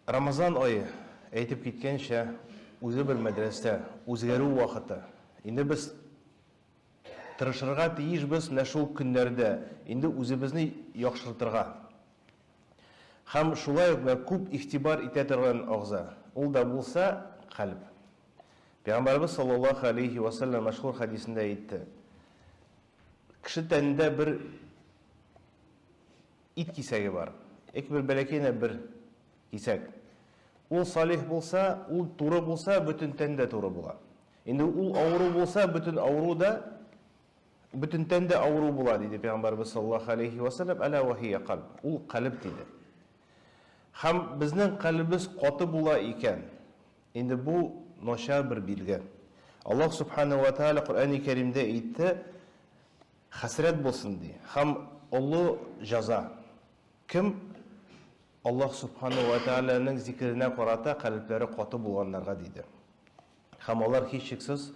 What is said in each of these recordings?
Рамазан айы әйтеп киткәнчә, үзе бер мәдрәсә, үзгәрү вакыты. Инде без тырышырга тиешбез менә шул көннәрдә, инде үзебезне яхшыртырга. Һәм шулай ук күп игътибар итә торган агъза. Ул да булса калб. Пәйгамбәрбез саллаллаһу алейхи ва саллям мәшһүр хадисендә әйтте: кеше тәнендә бер ит кисәге бар. Бер бәләкәй бер кисәк. Ул салих булса, ул туры булса, бөтен тәндә туры була. Инде ул авыру булса, бөтен тәндә авыру була, диде Пәйгамбәрбез саллаллаһу алейхи ва саллям. Аля ва хия калб. Ул калб диде. Һәм безнең калбыбыз каты була икән. Инде бу начар бер билге. Аллаһ субханаһу ва тааля Куръан-ы Кәримдә әйтте: хәсрәт булсын ди. Һәм олы җәза. Кем Аллаһ субханаһу ва тааляның зикренә карата калбләре каты булганнарга диде. Һәм алар һичшиксез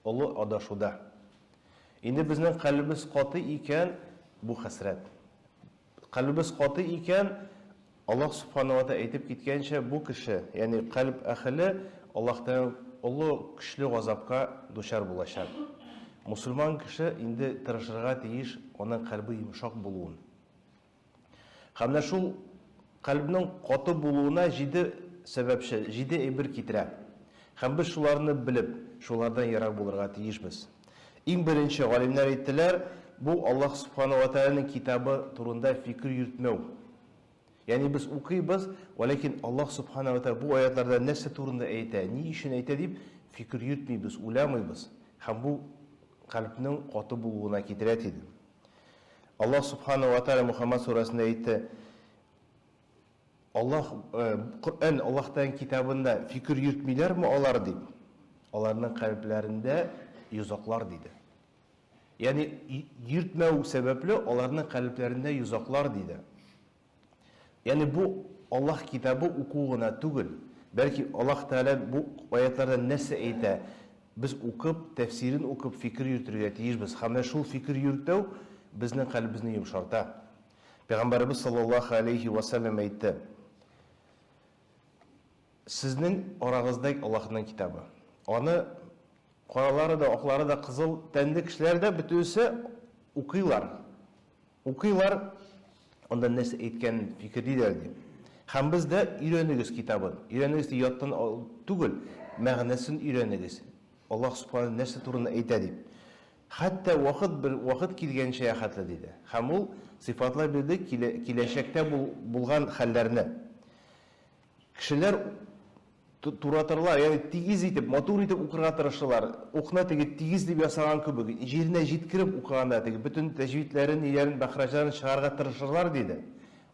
олы адашуда. Инде безнең калбыбыз каты икән, бу хәсрәт. Калбыбыз каты икән, Аллаһ субханаһу ва тааля әйтеп киткәнчә, бу кеше, ягъни калб әһле Аллаһтан олы көчле газапка дучар булачак. Мусульман кеше инде тырышырга тиеш аның калбы йомшак булуын. Һәм шул калбның каты булуына 7 сәбәпче, 7 әйбер китерә. Һәм без шуларны белеп, шулардан ярак булырга тиешбез. Иң беренче галимнәр әйттеләр, бу Аллаһ субханаһу ва тааляның китабы турында фикер йөртмәү. Ягъни без укыйбыз, ләкин Аллаһ субханаһу ва тааля бу аятларда нәрсә турында әйтә, ни өчен әйтә дип фикер йөртмибез, уйламыйбыз. Һәм бу калбның каты булуына китерә диде. Аллаһ субханаһу ва тааля Мухаммад сурасында әйтте: Куръан Аллаһтан китабында фикер йөртмиләрме алар дип. Аларның калбләрендә юзаклар диде. Ягъни йөртмәү сәбәпле аларның калбләрендә юзаклар диде. Ягъни бу Аллаһ китабы укугына түгел, бәлки Аллаһ Тәгалә бу аятларда нәрсә әйтә, без укып, тәфсирен укып фикер йөртергә тиешбез. Һәм шул фикер йөртү безнең калбыбызны йомшарта. Пәйгамбәрбез саллаллаһу алейхи ва саллям әйтте: сезнең арагызда Аллаһның китабы. Аны каралары да, аклары да, кызыл тәнле кешеләр дә бөтенсе укыйлар. Укыйлар, анда нәрсә әйткән фикерлиләр дип. Һәм без дә өйрәнегез китабын. Өйрәнегез яттан түгел, мәгънәсен өйрәнегез. Аллаһ субханаһу нәрсә турында әйтә дип. Хәтта вакыт килгәнчә хәтле диде. Һәм ул сыйфатлар бирде киләчәктә булган хәлләрне. Кешеләр туратырлар, ягъни тигез итеп, матур итеп укырга тырышалар. Укны тигез дип ясаган кебек, җиренә җиткереп укыганда бөтен тәҗвидләрен, ниләрен, бәхрәҗләрен чыгарга тырышырлар диде.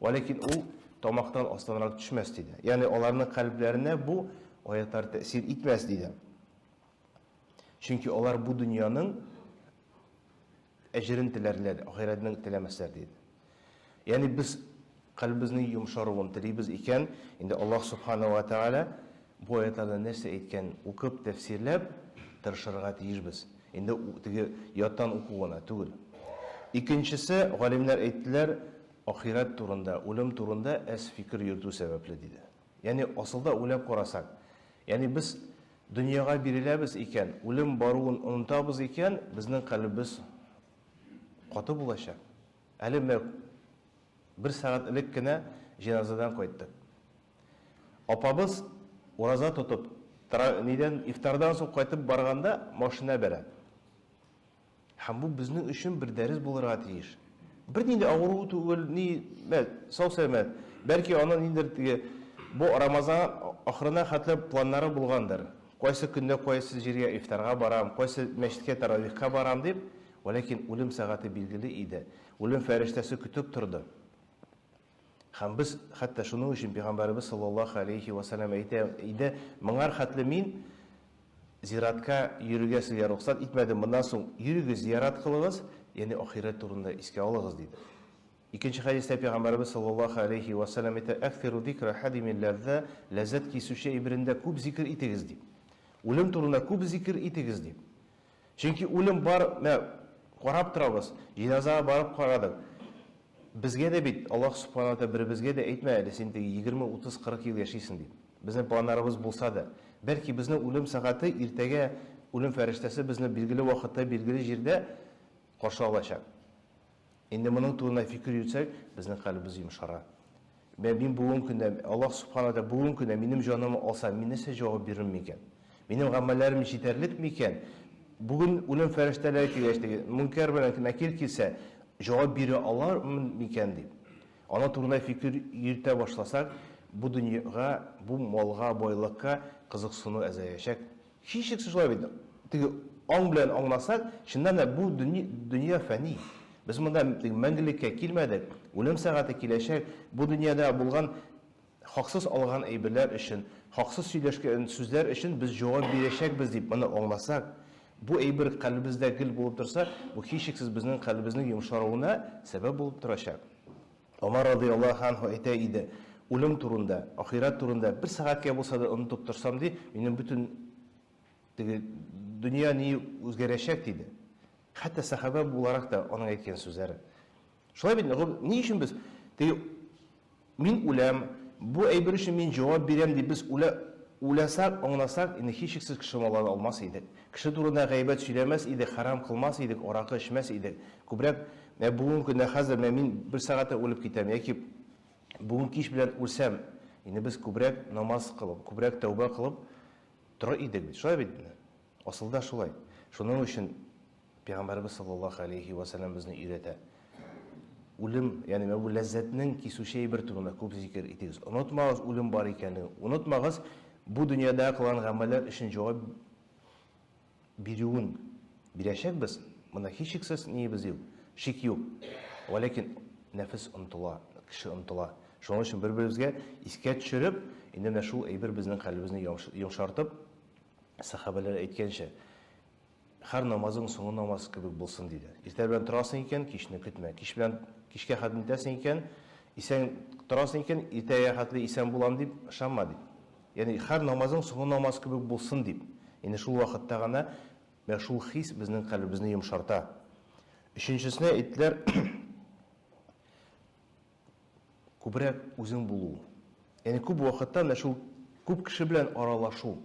Ләкин ул тамактан астанрак төшмәс диде. Ягъни аларның калбләренә бу аятлар тәэсир итмәс диде. Чөнки алар бу дөньяның әҗрен теләрләр, ахиратның теләмәсләр диде. Ягъни без калбыбызның йомшаруын телибез икән, инде Аллаһ субханаһу ва тааля бу аятларда нәрсә әйткән, укып, тәфсирләп тырышырга тиешбез. Инде яттан укуына түгел. Икенчесе, галимнәр әйттеләр, ахират турында, үлем турында фикер йөртү сәбәпле диде. Ягъни асылда уйлап карасак, ягъни без дөньяга биреләбез икән, үлем баруын онытабыз икән, безнең калбыбыз каты булачак. Әле бер сәгать элек кенә җеназадан кайттык. Апабыз ураза тотып, ифтардан соң кайтып барганда машина бәрә. Һәм бу безнең өчен бер дәрес булырга тиеш. Бер нинди авыру түгел, сау-сәламәт. Бәлки аның инде бу Рамазан ахырына хәтле планнары булгандыр. Кайсы көндә кайсы җиргә ифтарга барам, кайсы мәчеткә таравихка барам дип, ләкин үлем сәгате билгеле иде. Үлем фәрештәсе көтеп торды. Һәм без хәтта шуның өчен Пәйгамбәрбез саллаллаһу алейхи ва саллям әйтә иде: моңар хәтле мин зиратка йөрүгә сезгә рөхсәт итмәдем. Моннан соң йөрүгез, зиярат кылыгыз, ягъни ахират турында искә алыгыз диде. Икенче хәдистә Пәйгамбәрбез саллаллаһу алейхи ва саллям әйтә: "Акфиру зикра хадимил лазза", ләззәт кисүче ибрендә күп зикр итегез дип. Үлем турында күп зикр итегез дип. Чөнки үлем бар, карап торабыз, җиназага барып карадык. Безгә дә бит Аллаһ Субхана Тәала беребезгә дә әйтмә, әле син 20, 30, 40 ел яшисең дип. Безнең планнарыбыз булса да, бәлки безнең үлем сәгате иртәгә үлем фәрештәсе безне билгеле вакытта, билгеле җирдә каршы алачак. Инде моның турында фикер йөртсәк, безнең калбыбыз йомшара. Мин бүген көндә Аллаһ Субхана Тәала бүген көндә минем җанымны алса, мин нәрсә җавап бирермен микән? Минем гамәлләрем җитәрлек микән? Бүген үлем фәрештәләре киләчәк, мөнкәр белән накир килсә, җавап бирә алармын микән дип. Ана турында фикер йөртә башласак, бу дөньяга, бу малга, байлыкка кызыксыну әзәячәк. Һичшиксез шулай бит. Теге аң белән аңласак, чыннан да бу дөнья фәни. Без монда мәңгелеккә килмәдек. Үлем сәгате киләчәк. Бу дөньяда булган хаксыз алган әйберләр өчен, хаксыз сөйләшкән сүзләр өчен без җавап бирәчәкбез дип моны аңласак, бу әйбер калбыбызда гел булып торса, бу һичшиксез безнең калбыбызның йомшаруына сәбәп булып торачак. Омар радиллаһу анһу әйтә иде, үлем турында, ахират турында бер сәгатькә булса да онытып торсам ди, минем бөтен дөнья ни үзгәрәчәк диде. Хәтта сахаба буларак та аның әйткән сүзләре. Шулай бит, ни өчен без мин үләм, бу әйбер өчен мин җавап бирәм дип без уйласак, аңласак, инде һичшиксез кеше маланы алмас идек. Кеше турында гайбәт сөйләмәс идек, харам кылмас идек, аракы эчмәс идек. Күбрәк бүген көндә хәзер мин бер сәгатьтә үлеп китәм, яки бүген кич белән үлсәм, инде без күбрәк намаз кылып, күбрәк тәүбә кылып тора идек бит. Шулай бит. Асылда шулай. Шуның өчен Пәйгамбәрбез саллаллаһу алейхи ва саллям безне өйрәтә. Үлем, ягъни бу ләззәтнең кисүче әйбер турында күп зикр итегез. Онытмагыз үлем бар икәнлеген. Онытмагыз бу дөньяда кылган гамәлләр өчен җавап бирүен бирәчәкбез. Монда һичшиксез ниебез юк, шик юк. Ләкин нәфес онытыла, кеше онытыла. Шуның өчен бер-беребезгә искә төшереп, инде менә шул әйбер безнең калбыбызны йомшартып, сахабалар әйткәнчә, һәр намазың соңгы намаз кебек булсын диде. Иртә белән торасың икән, кичне көтмә. Кич белән кичкә хәтм итәсең икән, исән торасың икән, иртәгә хәтле исән булам дип ышанма дип. Ягъни һәр намазың соңгы намаз кебек булсын дип. Инде шул вакытта гына шул хис безнең калбыбызны йомшарта. Өченчесенә әйттеләр, күбрәк үзең булу. Ягъни күп вакытта шул күп кеше белән аралашу.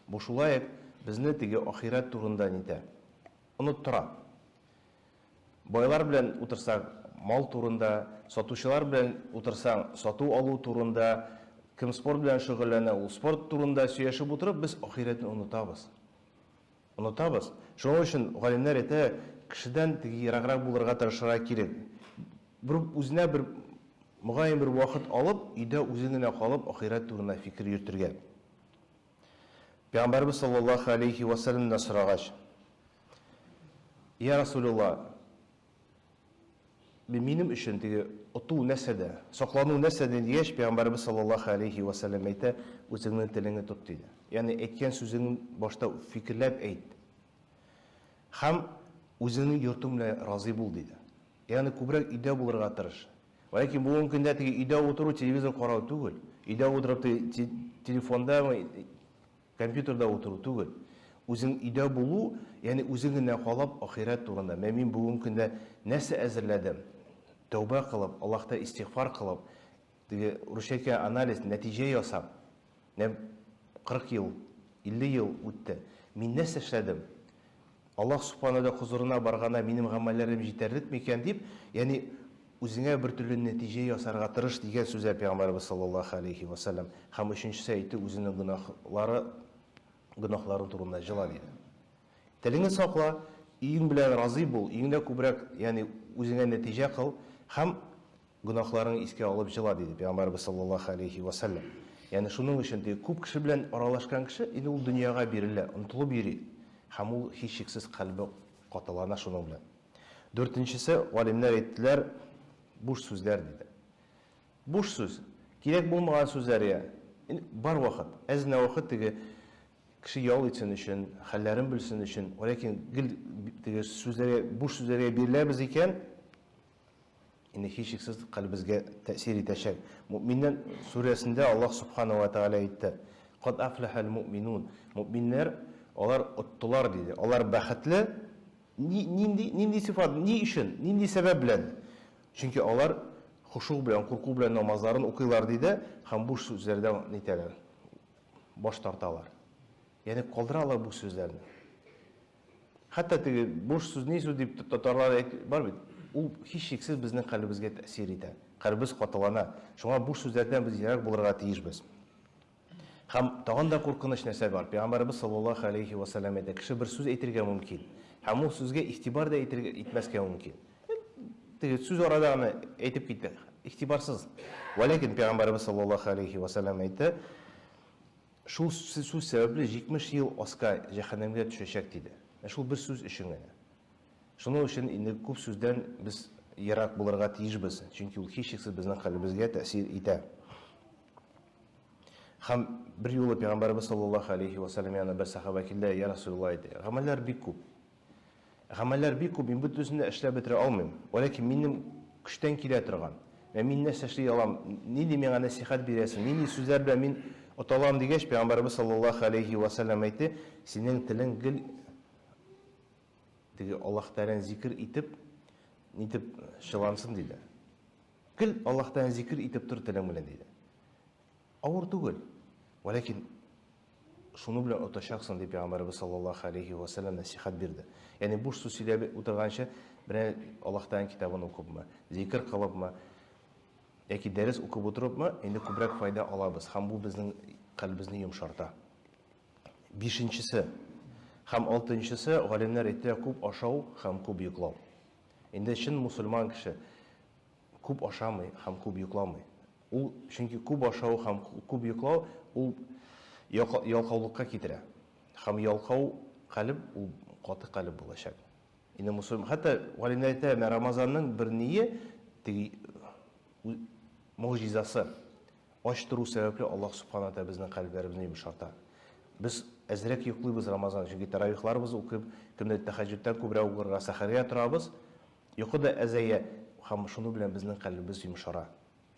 Бу шулай безне теге ахират турында нитә. Оныттыра. Байлар белән утырсак, мал турында, сатучылар белән утырсаң, сату алу турында, кем спорт белән шөгыльләнә, ул спорт турында сөйләшеп утырып, без ахиратны онытабыз. Онытабыз. Шуның өчен галимнәр әйтә, кешедән теге ераграк булырга тырышырга кирәк. Бер үзенә бер мөгаен бер вакыт алып, өйдә үзеңә калып, ахират турында фикер йөртергә. Пәйгамбәрбез саллаллаһу алейхи ва саллямдан сорагач: "Я Расулулла, минем өчен теге оту нәрсәдә, саклану нәрсәдә?" дигәч, Пәйгамбәрбез саллаллаһу алейхи ва саллям әйтә, үзеңнең телеңне тот диде. Ягъни әйткән сүзеңне башта фикерләп әйт. Һәм үзеңнең йортың белән разый бул диде. Ягъни күбрәк өйдә булырга тырыш. Ләкин бүген көндә теге өйдә утыру, телевизор карау түгел. Өйдә утырып телефонда, компьютерда утыру түгел. Үзең өйдә булу, ягъни үзеңне калап ахират турында. Мин бүген көндә нәрсә әзерләдем? Тәүбә кылып, Аллаһта истигъфар кылып, теге рушайка анализ, нәтиҗә ясап, 40 ел, 50 ел үтте. Мин нәрсә эшләдем? Аллаһ Субхана Тәала хузурына барганда минем гамәлләрем җитәрлек микән дип, ягъни үзеңә бер төрле нәтиҗә ясарга тырыш дигән сүзләр Пәйгамбәрбез саллаллаһу алейхи ва саллям. Һәм өченчесе әйтте, үзенең гөнаһлары турында җыла диде. Телеңне сакла, өең белән разый бул, өеңдә күбрәк, ягъни үзеңә нәтиҗә кыл һәм гөнаһларың искә алып җыла диде Пәйгамбәрбез саллаллаһу алейхи ва саллям. Ягъни шуның өчен күп кеше белән аралашкан кеше инде ул дөньяга бирелә, онытылып йөри. Һәм ул һичшиксез калбы катылана шуның белән. Дүртенчесе, галимнәр әйттеләр, буш сүзләр диде. Буш сүз, кирәк булмаган сүзләргә бар вакыт, әзенә вакыт теге кеше ял итсен өчен, хәлләрен белсен өчен, ләкин теге сүзләргә, буш сүзләргә биреләбез икән, инде һичшиксез калбыбызга тәэсир итәчәк. Мөэминнәр сүрәсендә Аллаһ Субхана ва Тааля әйтте: "Кад афлахал муъминун." Мөэминнәр алар оттылар диде. Алар бәхетле. Нинди сифат, ни өчен, нинди сәбәп белән? Чөнки алар хушу белән, курку белән намазларын укыйлар диде, һәм буш сүзләрдән нитәләр, баш тарталар. Ягъни калдыралар бу сүзләрне. Хәтта теге буш сүз ни сүз дип татарлар бар бит. Ул һичшиксез безнең калбыбызга тәэсир итә. Калбыбыз катылана. Шуңа буш сүзләрдән без ерак булырга тиешбез. Һәм тагын да куркыныч нәрсә бар. Пәйгамбәрбез саллаллаһу алейхи ва саллям әйтә, кеше бер сүз әйтергә мөмкин. Һәм ул сүзгә игътибар да итмәскә мөмкин. Теге сүз арада гына әйтеп китте. Игътибарсыз. Валакин Пәйгамбәрбез саллаллаһу алейхи ва саллям әйтә, шул сүз сәбәпле 70 ел аска җәһәннәмгә төшәчәк диде. Шул бер сүз өчен генә. Шуның өчен инде күп сүздән без ерак булырга тиешбез, чөнки ул һичшиксез безнең калбыбызга тәэсир итә. Һәм бер юлы Пәйгамбәрбез саллаллаһу алейхи ва саллям янына бер сахаба килде, я Расулуллаһ әйтә, гамәлләр бик күп. Гамәлләр бик күп, мин бөтенсен дә эшләп бетерә алмыйм. Ләкин минем көчтән килә торган. Мин нәрсә эшли алам? Нинди миңа насихат бирәсең? Нинди сүзләр белән мин оталам дигәч, Пәйгамбәрбез саллаллаһу алейхи ва саллям әйтте, синең телең гел теге Аллаһтан зикр итеп, нитеп шылансын диде. Гел Аллаһтан зикр итеп тор телең белән диде. Авыр түгел. Ләкин шуны белән оташаксың дип Пәйгамбәрбез саллаллаһу алейхи ва саллям насихат бирде. Ягъни буш сүз сөйләп утырганчы бер Аллаһтан китабын укыпмы, зикр кылыпмы, яки дәрес укып утырыпмы, инде күбрәк файда алабыз. Һәм бу безнең калбыбызны йомшарта. Бишенчесе һәм алтынчысы, галимнәр әйтә, күп ашау һәм күп йоклау. Инде чын мусульман кеше күп ашамый һәм күп йокламый. Ул чөнки күп ашау һәм күп йоклау ул ялкаулыкка китерә. Һәм ялкау калб ул каты калб булачак. Инде мусульман хәтта галимнәр әйтә, Рамазанның бер ние теге муҗизасы ачтыру сәбәпле Аллаһ субхана тәала безнең калбәребезне йомшарта. Без әзрәк йоклыйбыз Рамазан, чөнки таравихларыбыз укып, кемдә тәһаҗҗүдтән күбрәк укырга, сахария торабыз. Йокы да әзәя, һәм шуны белән безнең калбыбыз йомшара.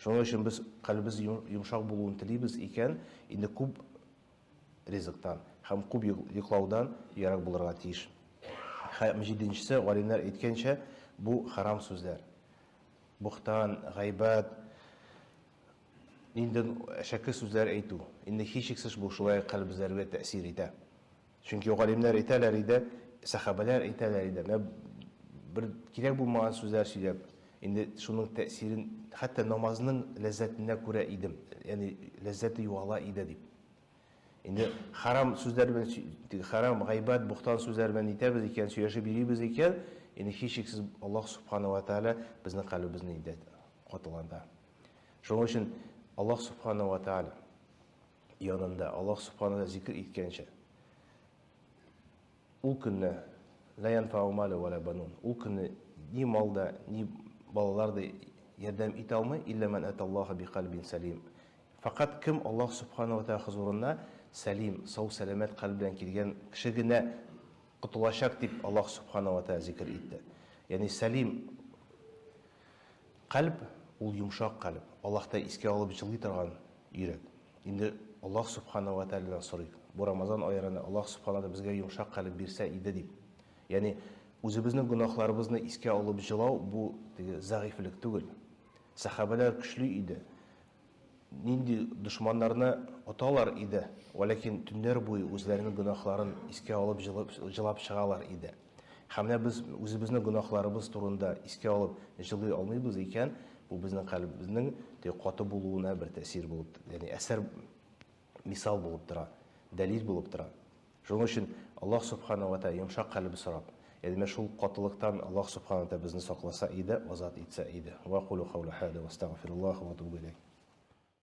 Шуның өчен без калбыбыз йомшак булуын телибез икән, инде күп ризыктан һәм күп йоклаудан ярак булырга тиеш. Һәм җиденчесе, галимнәр әйткәнчә, бу харам сүзләр. Бухтан, гайбат, инде шәккә сүзләр әйтү. Инде һичшиксез бу шулай калбыбызга тәэсир итә. Чөнки галимнәр әйтәләр иде, сахабалар әйтәләр иде, бер кирәк булмаган сүзләр сөйләп, инде шуның тәэсирен хәтта намазның ләззәтенә күрә идем, ягъни ләззәте югала иде дип. Инде харам сүзләр белән, харам, гайбат, бухтан сүзләр белән итәбез икән, сөйләшеп йөрибез икән, инде һичшиксез Аллаһ субхана ва тааля безнең калбыбызны инде катыланда. Шуның өчен Аллаһ субхана ва тааля янында Аллаһ субхана зикр иткәнчә, ул көнне ла янфау малу ва ла банун. Ул көнне ни малда, ни балалар да ярдәм итә алмый, илля ман аталлаһа би калбин салим. Фақат кем Аллаһ субхана ва тааля хузурына салим, сау сәламәт калб белән килгән кеше генә кутылачак дип Аллаһ субхана ва тааля зикр итте. Ягъни салим калб ул йомшак калб. Аллаһта искә алып җылый торган йөрәк. Инде Аллаһ субхана ва таалядан сорыйк. Бу Рамазан аярында Аллаһ субхана ва тааля безгә йомшак калб бирсә иде дип. Ягъни үзебезнең гөнаһларыбызны искә алып җылау бу зәгыйфлек түгел. Сахабалар көчле иде. Нинди дошманнарны аталар иде, ләкин төннәр буе үзләренең гөнаһларын искә алып җылап чыгалар иде. Һәм без үзебезнең гөнаһларыбыз турында искә алып җылый алмыйбыз икән, бу безнең калбыбызның каты булуына бер тәэсир булып, ягъни әсәр мисал булып тора, дәлил булып тора. Шуның өчен Аллаһ субхана ва тааля йомшак калб сорап, ягъни шул катылыктан Аллаһ субхана ва тааля безне сакласа иде, азат итсә иде. Ва кулу каула хада ва астагфируллаһ ва атубу илейх.